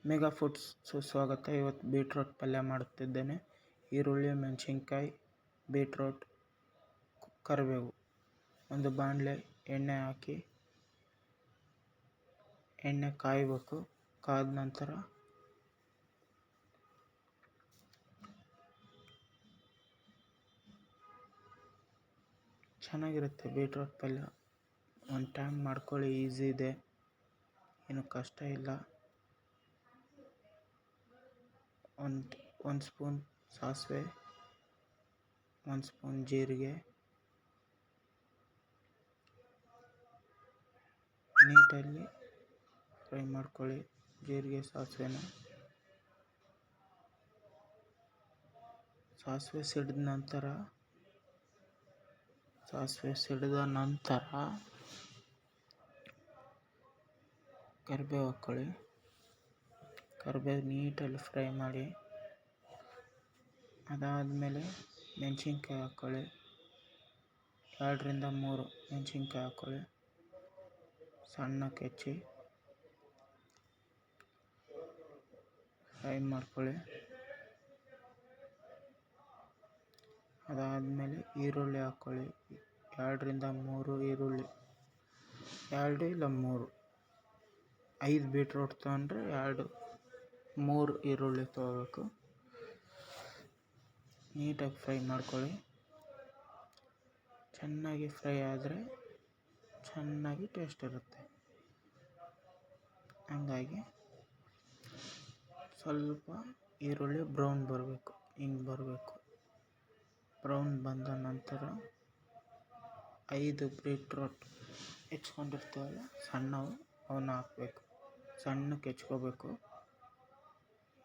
Mega foods ಸುಸ್ವಾಗತ. ಇವತ್ತು beetroot ಪಲ್ಯ ಮಾಡುತ್ತಿದ್ದೇನೆ. ಈರುಳ್ಳಿ, ಮೆಣಸಿನ್ಕಾಯಿ, ಬೀಟ್ರೋಟ್, ಕರಿಬೇವು. ಒಂದು ಬಾಣಲೆ ಎಣ್ಣೆ ಹಾಕಿ ಎಣ್ಣೆ ಕಾಯಬೇಕು. ಕಾದ ನಂತರ ಚೆನ್ನಾಗಿರುತ್ತೆ ಬೀಟ್ರೋಟ್ ಪಲ್ಯ. ಒಂದು ಟೈಮ್ ಮಾಡ್ಕೊಳ್ಳಿ, ಈಸಿ ಇದೆ, ಏನು ಕಷ್ಟ ಇಲ್ಲ. ಒಂದು ಸ್ಪೂನ್ ಸಾಸಿವೆ, 1 ಸ್ಪೂನ್ ಜೀರಿಗೆ, ನೀಟಾಗಿ ಫ್ರೈ ಮಾಡ್ಕೊಳ್ಳಿ. ಜೀರಿಗೆ ಸಾಸಿವೆ ಸಿಡಿದ ನಂತರ ಕರಿಬೇವು ಹಾಕ್ಕೊಳ್ಳಿ. ಕರಿಬೇವು ನೀಟಾಗಿ ಫ್ರೈ ಮಾಡಿ. ಅದಾದಮೇಲೆ ಮೆಣಸಿನ್ಕಾಯಿ ಹಾಕ್ಕೊಳ್ಳಿ. 2ರಿಂದ 3 ಮೆಣಸಿನ್ಕಾಯಿ ಹಾಕ್ಕೊಳ್ಳಿ. ಸಣ್ಣಕ್ಕೆ ಹೆಚ್ಚಿ ಫ್ರೈ ಮಾಡ್ಕೊಳ್ಳಿ. ಅದಾದಮೇಲೆ ಈರುಳ್ಳಿ ಹಾಕ್ಕೊಳ್ಳಿ. 2ರಿಂದ 3 ಈರುಳ್ಳಿ, 2 ಇಲ್ಲ 3, 5 ಬೀಟ್ರೋಟ್ ತೊಗೊಂಡ್ರೆ 3 ಈರುಳ್ಳಿ ತೊಗೋಬೇಕು. ನೀಟಾಗಿ ಫ್ರೈ ಮಾಡ್ಕೊಳ್ಳಿ. ಚೆನ್ನಾಗಿ ಫ್ರೈ ಆದರೆ ಚೆನ್ನಾಗಿ ಟೇಸ್ಟ್ ಇರುತ್ತೆ. ಹಂಗಾಗಿ ಸ್ವಲ್ಪ ಈರುಳ್ಳಿ ಬ್ರೌನ್ ಬರಬೇಕು, ಹಿಂಗೆ ಬರಬೇಕು. ಬ್ರೌನ್ ಬಂದ ನಂತರ 5 ಬೀಟ್ರೋಟ್ ಹೆಚ್ಕೊಂಡಿರ್ತೀವಲ್ಲ ಸಣ್ಣವು, ಅವನ್ನ ಹಾಕಬೇಕು. ಸಣ್ಣಕ್ಕೆ ಹೆಚ್ಕೋಬೇಕು.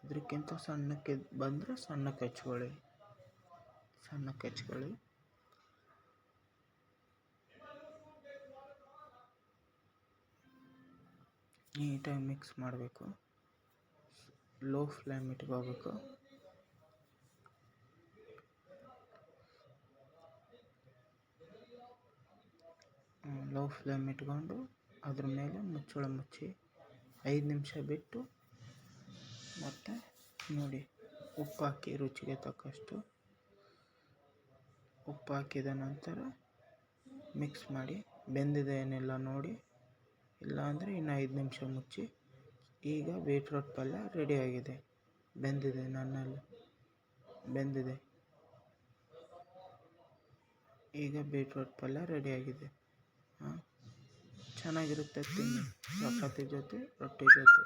ಇದಕ್ಕಿಂತ ಸಣ್ಣಕ್ಕೆ ಬಂದರೆ ಸಣ್ಣಕ್ಕೆ ಹೆಚ್ಕೊಳ್ಳಿ. ನೀಟಾಗಿ ಮಿಕ್ಸ್ ಮಾಡಬೇಕು. ಲೋ ಫ್ಲೇಮ್ ಇಟ್ಕೋಬೇಕು. ಲೋ ಫ್ಲೇಮ್ ಇಟ್ಕೊಂಡು ಅದ್ರ ಮೇಲೆ ಮುಚ್ಚಳ ಮುಚ್ಚಿ 5 ನಿಮಿಷ ಬಿಟ್ಟು ಮತ್ತೆ ನೋಡಿ, ಉಪ್ಪು ಹಾಕಿ ರುಚಿಗೆ ತಕ್ಕಷ್ಟು. ಉಪ್ಪು ಹಾಕಿದ ನಂತರ ಮಿಕ್ಸ್ ಮಾಡಿ. ಬೆಂದಿದೆ ಏನಿಲ್ಲ ನೋಡಿ, ಇಲ್ಲ ಅಂದರೆ ಇನ್ನು 5 ನಿಮಿಷ ಮುಚ್ಚಿ. ಈಗ ಬೀಟ್ರೋಟ್ ಪಲ್ಯ ರೆಡಿಯಾಗಿದೆ. ಬೆಂದಿದೆ. ಈಗ ಬೀಟ್ರೋಟ್ ಪಲ್ಯ ರೆಡಿಯಾಗಿದೆ. ಚೆನ್ನಾಗಿರುತ್ತೆ, ತಿನ್ನಿ ಚಪಾತಿ ಜೊತೆ, ರೊಟ್ಟಿ ಜೊತೆ.